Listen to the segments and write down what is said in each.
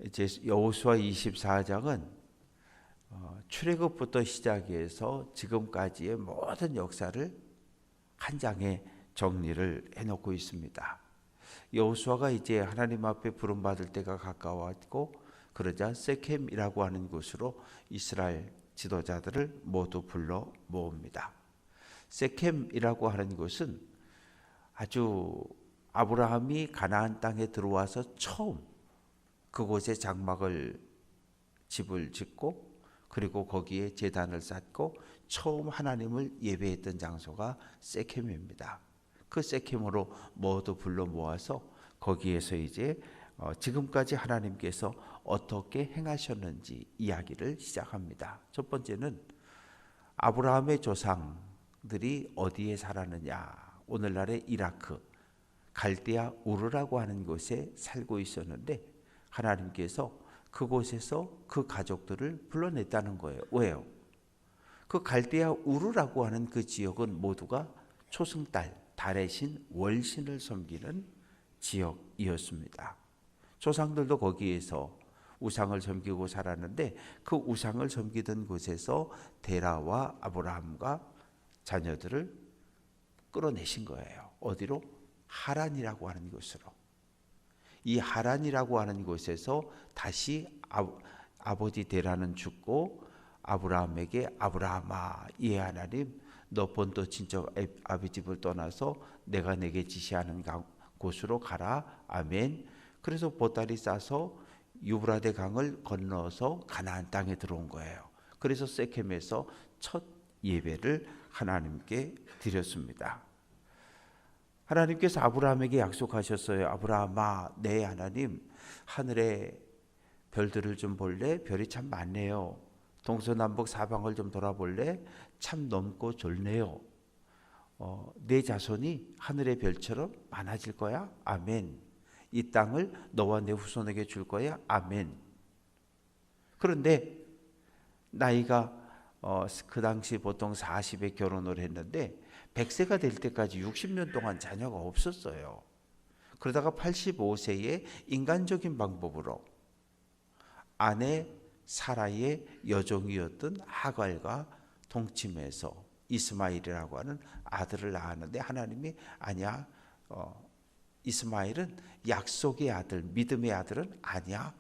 이제 여호수아 24장은 출애굽부터 시작해서 지금까지의 모든 역사를 한 장에 정리를 해놓고 있습니다. 여호수아가 이제 하나님 앞에 부름받을 때가 가까웠고, 그러자 세켐이라고 하는 곳으로 이스라엘 지도자들을 모두 불러 모읍니다. 세켐이라고 하는 곳은 아주 아브라함이 가나안 땅에 들어와서 처음 그곳에 장막을 집을 짓고, 그리고 거기에 제단을 쌓고 처음 하나님을 예배했던 장소가 세켐입니다. 그 세켐으로 모두 불러 모아서 거기에서 이제 지금까지 하나님께서 어떻게 행하셨는지 이야기를 시작합니다. 첫 번째는 아브라함의 조상들이 어디에 살았느냐. 오늘날의 이라크 갈대아 우르라고 하는 곳에 살고 있었는데, 하나님께서 그곳에서 그 가족들을 불러냈다는 거예요. 왜요? 그 갈대아 우르라고 하는 그 지역은 모두가 초승달, 달의 신, 월신을 섬기는 지역이었습니다. 조상들도 거기에서 우상을 섬기고 살았는데, 그 우상을 섬기던 곳에서 데라와 아브라함과 자녀들을 끌어내신 거예요. 어디로? 하란이라고 하는 곳으로. 이 하란이라고 하는 곳에서 다시 아버지 데라는 죽고 아브라함에게, 아브라함아, 이 하나님 너 본토 친척 아비 집을 떠나서 내가 내게 지시하는 곳으로 가라. 아멘. 그래서 보따리 싸서 유브라데 강을 건너서 가나안 땅에 들어온 거예요. 그래서 세켐에서 첫 예배를 하나님께 드렸습니다. 하나님께서 아브라함에게 약속하셨어요. 아브라함아, 내 하나님, 하늘에 별들을 좀 볼래? 별이 참 많네요. 동서남북 사방을 좀 돌아볼래? 참 넓고 좋네요. 내 자손이 하늘의 별처럼 많아질 거야? 아멘. 이 땅을 너와 내 후손에게 줄 거야? 아멘. 그런데 나이가 그 당시 보통 40에 결혼을 했는데 100세가 될 때까지 60년 동안 자녀가 없었어요. 그러다가 85세에 인간적인 방법으로 아내 사라의 여종이었던 하갈과 동침해서 이스마엘이라고 하는 아들을 낳았는데, 하나님이 아니야, 이스마엘은 약속의 아들, 믿음의 아들은 아니야.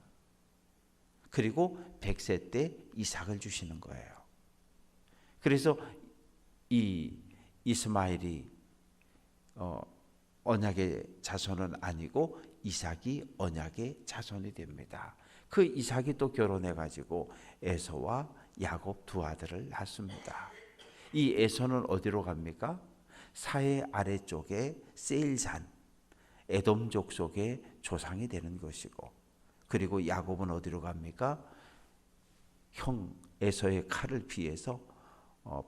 그리고 100세 때 이삭을 주시는 거예요. 그래서 이 이스마엘이 언약의 자손은 아니고 이삭이 언약의 자손이 됩니다. 그 이삭이 또 결혼해 가지고 에서와 야곱 두 아들을 낳습니다. 이 에서는 어디로 갑니까? 사해 아래쪽에 세일산, 에돔 족속의 조상이 되는 것이고, 그리고 야곱은 어디로 갑니까? 형 에서의 칼을 피해서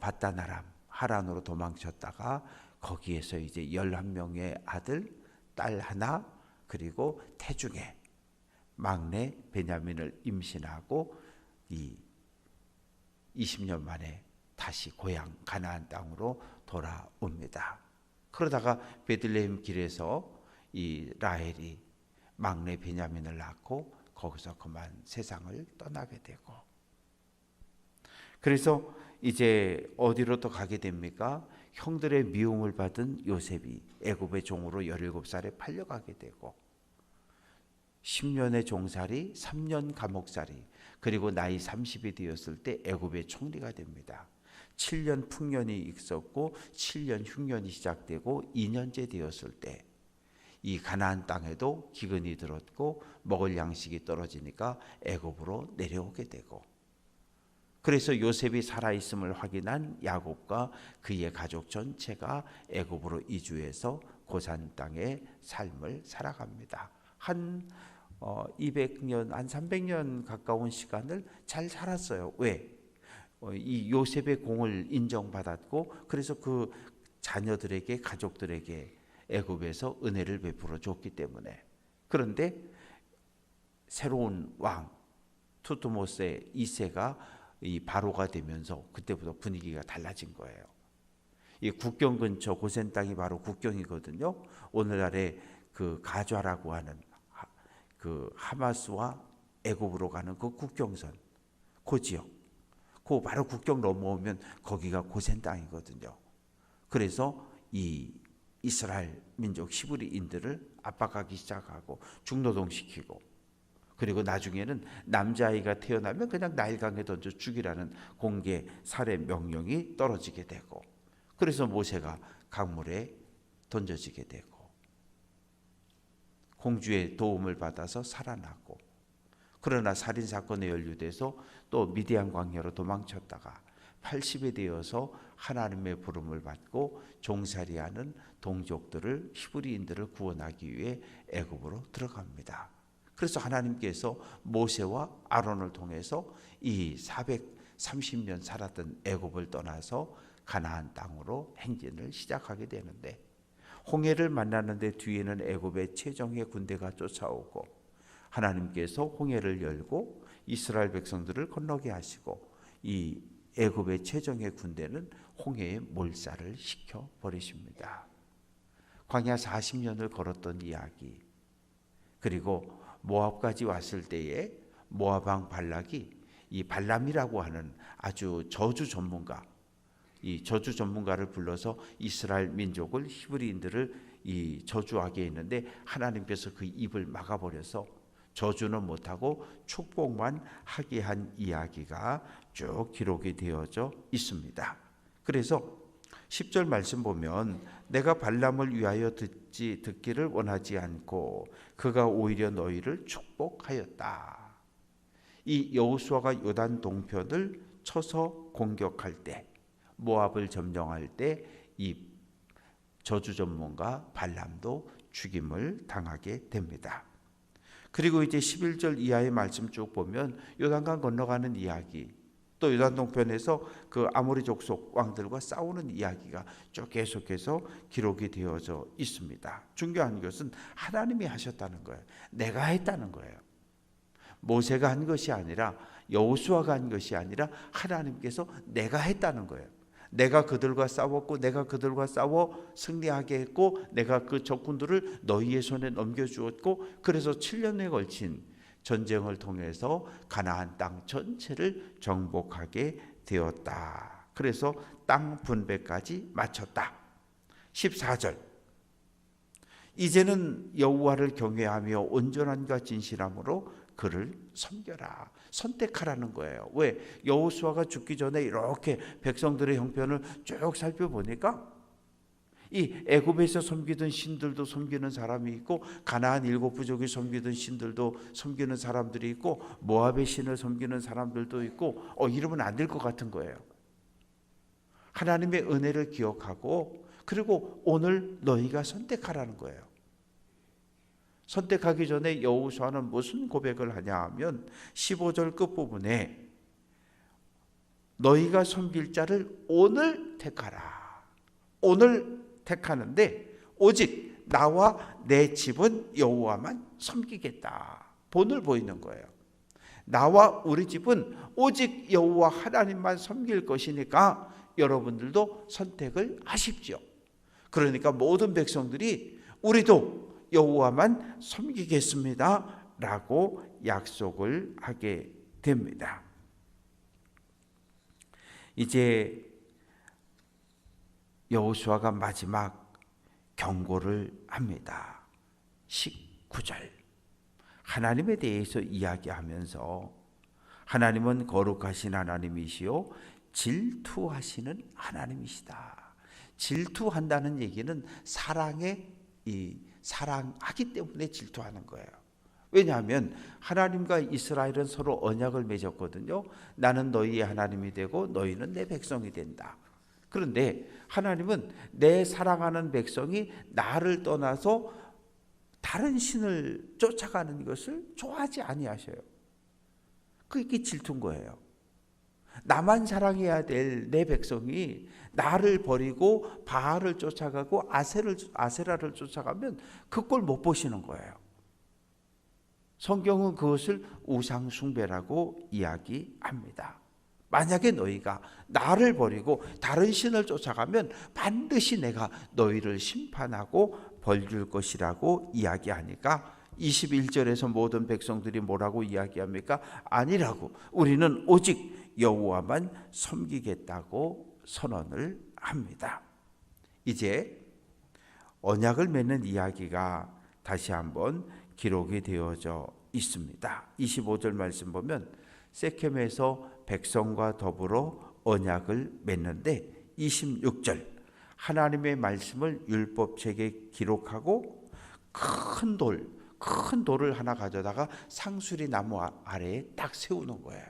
바다나람 하란으로 도망쳤다가 거기에서 이제 11명의 아들, 딸 하나, 그리고 태중에 막내 베냐민을 임신하고 이 20년 만에 다시 고향 가나안 땅으로 돌아옵니다. 그러다가 베들레헴 길에서 이 라헬이 막내 베냐민을 낳고 거기서 그만 세상을 떠나게 되고, 그래서 이제 어디로 또 가게 됩니까? 형들의 미움을 받은 요셉이 애굽의 종으로 17살에 팔려가게 되고, 10년의 종살이, 3년 감옥살이, 그리고 나이 30이 되었을 때 애굽의 총리가 됩니다. 7년 풍년이 있었고 7년 흉년이 시작되고 2년째 되었을 때 이 가나안 땅에도 기근이 들었고 먹을 양식이 떨어지니까 애굽으로 내려오게 되고, 그래서 요셉이 살아있음을 확인한 야곱과 그의 가족 전체가 애굽으로 이주해서 고산 땅의 삶을 살아갑니다. 한 200년, 한 300년 가까운 시간을 잘 살았어요. 왜? 이 요셉의 공을 인정받았고, 그래서 그 자녀들에게, 가족들에게 애굽에서 은혜를 베풀어 줬기 때문에. 그런데 새로운 왕 투트모스 2세가 이 바로가 되면서 그때부터 분위기가 달라진 거예요. 이 국경 근처 고센 땅이 바로 국경이거든요. 오늘날의 그 가좌라고 하는 그 하마스와 애굽으로 가는 그 국경선, 그 지역, 그 바로 국경 넘어오면 거기가 고센 땅이거든요. 그래서 이 이스라엘 민족 히브리인들을 압박하기 시작하고 중노동시키고, 그리고 나중에는 남자아이가 태어나면 그냥 나일강에 던져 죽이라는 공개 살해 명령이 떨어지게 되고, 그래서 모세가 강물에 던져지게 되고 공주의 도움을 받아서 살아나고, 그러나 살인사건에 연루돼서 또 미디안 광야로 도망쳤다가 80이 되어서 하나님의 부름을 받고 종살이하는 동족들을, 히브리인들을 구원하기 위해 애굽으로 들어갑니다. 그래서 하나님께서 모세와 아론을 통해서 이 430년 살았던 애굽을 떠나서 가나안 땅으로 행진을 시작하게 되는데, 홍해를 만나는데 뒤에는 애굽의 최정예 군대가 쫓아오고, 하나님께서 홍해를 열고 이스라엘 백성들을 건너게 하시고, 이 애굽의 최정예 군대는 홍해에 몰살을 시켜 버리십니다. 광야 40년을 걸었던 이야기, 그리고 모압까지 왔을 때에 모압 왕 발락이 이 발람이라고 하는 아주 저주 전문가, 이 저주 전문가를 불러서 이스라엘 민족을, 히브리인들을 이 저주하게 했는데, 하나님께서 그 입을 막아버려서 저주는 못하고 축복만 하게 한 이야기가 쭉 기록이 되어져 있습니다. 그래서 10절 말씀 보면, 내가 발람을 위하여 듣기를 원하지 않고 그가 오히려 너희를 축복하였다. 이 여호수아가 요단 동편을 쳐서 공격할 때, 모압을 점령할 때 이 저주 전문가 발람도 죽임을 당하게 됩니다. 그리고 이제 11절 이하의 말씀 쭉 보면 요단강 건너가는 이야기, 또 요단 동편에서 그 아모리 족속 왕들과 싸우는 이야기가 쭉 계속해서 기록이 되어져 있습니다. 중요한 것은 하나님이 하셨다는 거예요. 내가 했다는 거예요. 모세가 한 것이 아니라, 여호수아가 한 것이 아니라 하나님께서 내가 했다는 거예요. 내가 그들과 싸웠고, 내가 그들과 싸워 승리하게 했고, 내가 그 적군들을 너희의 손에 넘겨주었고, 그래서 7년에 걸친 전쟁을 통해서 가나안 땅 전체를 정복하게 되었다. 그래서 땅 분배까지 마쳤다. 14절, 이제는 여호와를 경외하며 온전함과 진실함으로 그를 섬겨라. 선택하라는 거예요. 왜? 여호수아가 죽기 전에 이렇게 백성들의 형편을 쭉 살펴보니까 이 애굽에서 섬기던 신들도 섬기는 사람이 있고, 가나안 7부족이 섬기던 신들도 섬기는 사람들이 있고, 모압의 신을 섬기는 사람들도 있고, 이러면 안 될 것 같은 거예요. 하나님의 은혜를 기억하고, 그리고 오늘 너희가 선택하라는 거예요. 선택하기 전에 여호수아는 무슨 고백을 하냐 하면 15절 끝부분에 너희가 섬길 자를 오늘 택하라. 오늘 택하는데 오직 나와 내 집은 여호와만 섬기겠다. 본을 보이는 거예요. 나와 우리 집은 오직 여호와 하나님만 섬길 것이니까 여러분들도 선택을 하십시오. 그러니까 모든 백성들이 우리도 여호와만 섬기겠습니다 라고 약속을 하게 됩니다. 이제 여호수아가 마지막 경고를 합니다. 19절, 하나님에 대해서 이야기하면서 하나님은 거룩하신 하나님이시요 질투하시는 하나님이시다. 질투한다는 얘기는 사랑하기 때문에 질투하는 거예요. 왜냐하면 하나님과 이스라엘은 서로 언약을 맺었거든요. 나는 너희의 하나님이 되고 너희는 내 백성이 된다. 그런데 하나님은 내 사랑하는 백성이 나를 떠나서 다른 신을 쫓아가는 것을 좋아하지 아니하셔요. 그게 질투인 거예요. 나만 사랑해야 될 내 백성이 나를 버리고 바알을 쫓아가고 아세라를 쫓아가면 그 꼴 못 보시는 거예요. 성경은 그것을 우상 숭배라고 이야기합니다. 만약에 너희가 나를 버리고 다른 신을 쫓아가면 반드시 내가 너희를 심판하고 벌 줄 것이라고 이야기하니까 21절에서 모든 백성들이 뭐라고 이야기합니까? 아니라고, 우리는 오직 여호와만 섬기겠다고 선언을 합니다. 이제 언약을 맺는 이야기가 다시 한번 기록이 되어져 있습니다. 25절 말씀 보면 세켐에서 백성과 더불어 언약을 맺는데 26절 하나님의 말씀을 율법책에 기록하고 큰 돌을 하나 가져다가 상수리 나무 아래에 딱 세우는 거예요.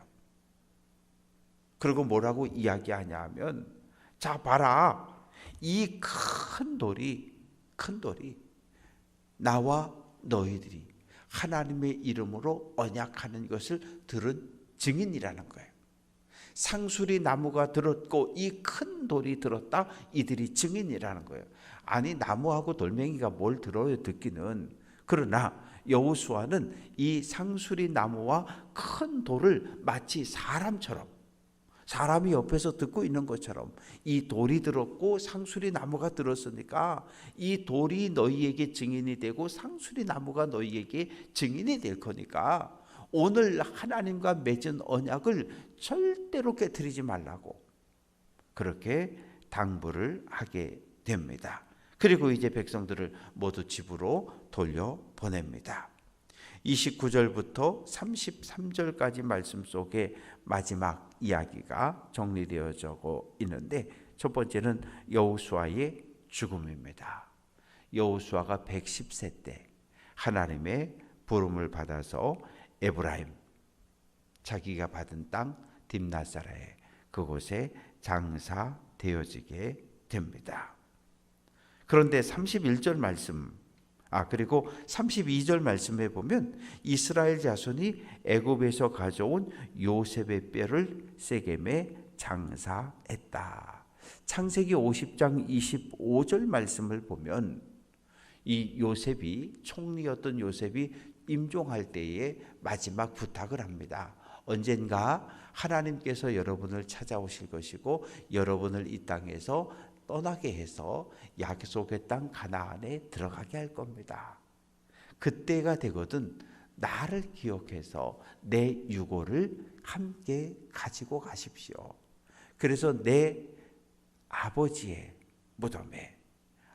그리고 뭐라고 이야기하냐 하면, 자 봐라, 이 큰 돌이 나와 너희들이 하나님의 이름으로 언약하는 것을 들은 증인이라는 거예요. 상수리 나무가 들었고 이 큰 돌이 들었다, 이들이 증인이라는 거예요. 아니, 나무하고 돌멩이가 뭘 들어요, 듣기는. 그러나 여호수아는 이 상수리 나무와 큰 돌을 마치 사람이 옆에서 듣고 있는 것처럼, 이 돌이 들었고 상수리 나무가 들었으니까 이 돌이 너희에게 증인이 되고 상수리 나무가 너희에게 증인이 될 거니까 오늘 하나님과 맺은 언약을 절대로 깨트리지 말라고 그렇게 당부를 하게 됩니다. 그리고 이제 백성들을 모두 집으로 돌려보냅니다. 29절부터 33절까지 말씀 속에 마지막 이야기가 정리되어져 있는데, 첫 번째는 여호수아의 죽음입니다. 여호수아가 110세 때 하나님의 부름을 받아서 에브라임, 자기가 받은 땅 딥나사라에 그곳에 장사되어지게 됩니다. 그런데 31절 말씀, 그리고 32절 말씀에 보면 이스라엘 자손이 애굽에서 가져온 요셉의 뼈를 세겜에 장사했다. 창세기 50장 25절 말씀을 보면 이 요셉이, 총리였던 요셉이 임종할 때에 마지막 부탁을 합니다. 언젠가 하나님께서 여러분을 찾아오실 것이고 여러분을 이 땅에서 떠나게 해서 약속의 땅 가나안에 들어가게 할 겁니다. 그때가 되거든 나를 기억해서 내 유고를 함께 가지고 가십시오. 그래서 내 아버지의 무덤에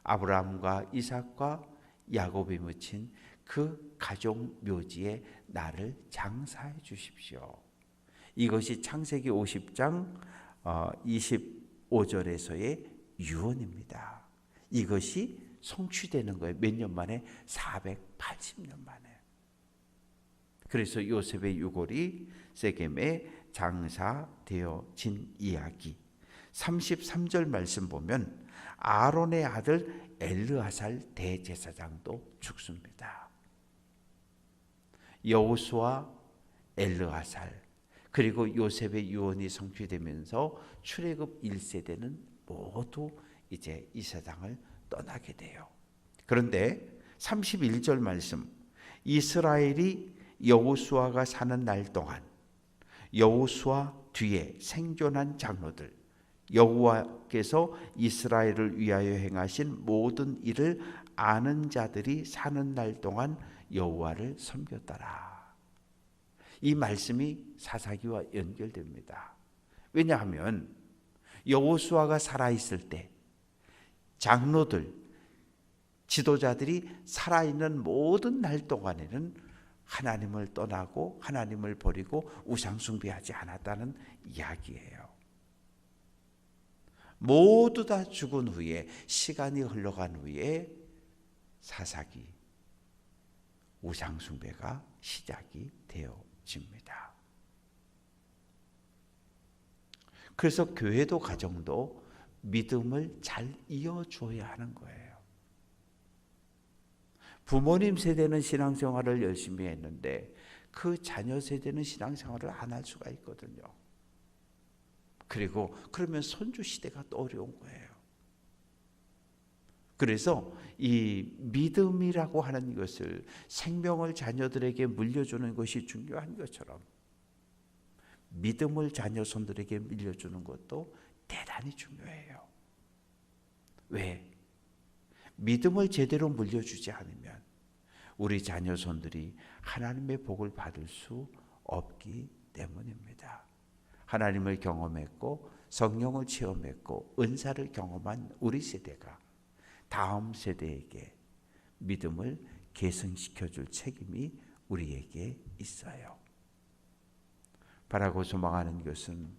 아브라함과 이삭과 야곱이 묻힌 그 가족 묘지에 나를 장사해 주십시오. 이것이 창세기 50장 25절에서의 유언입니다. 이것이 성취되는 거예요. 몇 년 만에? 480년 만에. 그래서 요셉의 유골이 세겜에 장사되어진 이야기. 33절 말씀 보면 아론의 아들 엘르아살 대제사장도 죽습니다. 여호수아, 엘르아살, 그리고 요셉의 유언이 성취되면서 출애굽 1세대는 모두 이제 이 세상을 떠나게 돼요. 그런데 31절 말씀, 이스라엘이 여호수아가 사는 날 동안 여호수아 뒤에 생존한 장로들, 여호와께서 이스라엘을 위하여 행하신 모든 일을 아는 자들이 사는 날 동안 여호와를 섬겼더라. 이 말씀이 사사기와 연결됩니다. 왜냐하면 여호수아가 살아있을 때 장로들, 지도자들이 살아있는 모든 날 동안에는 하나님을 떠나고 하나님을 버리고 우상숭배하지 않았다는 이야기예요. 모두 다 죽은 후에, 시간이 흘러간 후에 사사기, 우상숭배가 시작이 되어집니다. 그래서 교회도 가정도 믿음을 잘 이어줘야 하는 거예요. 부모님 세대는 신앙생활을 열심히 했는데 그 자녀 세대는 신앙생활을 안 할 수가 있거든요. 그리고 그러면 손주 시대가 또 어려운 거예요. 그래서 이 믿음이라고 하는 것을, 생명을 자녀들에게 물려주는 것이 중요한 것처럼 믿음을 자녀 손들에게 물려주는 것도 대단히 중요해요. 왜? 믿음을 제대로 물려주지 않으면 우리 자녀손들이 하나님의 복을 받을 수 없기 때문입니다. 하나님을 경험했고 성령을 체험했고 은사를 경험한 우리 세대가 다음 세대에게 믿음을 계승시켜줄 책임이 우리에게 있어요. 바라고 소망하는 것은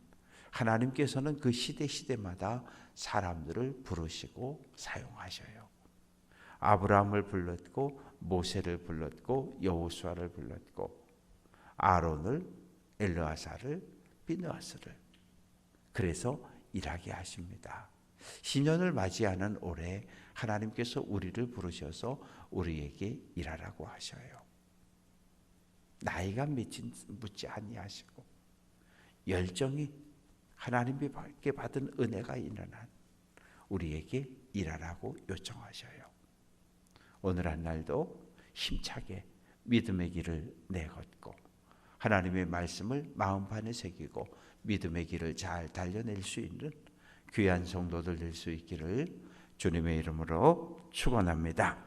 하나님께서는 그 시대마다 사람들을 부르시고 사용하셔요. 아브라함을 불렀고 모세를 불렀고 여호수아를 불렀고 아론을, 엘르아사를, 비느하스를 그래서 일하게 하십니다. 신년을 맞이하는 올해 하나님께서 우리를 부르셔서 우리에게 일하라고 하셔요. 나이가 묻지 아니하시고 열정이 하나님께 받은 은혜가 있는 한 우리에게 일하라고 요청하셔요. 오늘 한 날도 힘차게 믿음의 길을 내걷고 하나님의 말씀을 마음판에 새기고 믿음의 길을 잘 달려낼 수 있는 귀한 성도들 될 수 있기를 주님의 이름으로 축원합니다.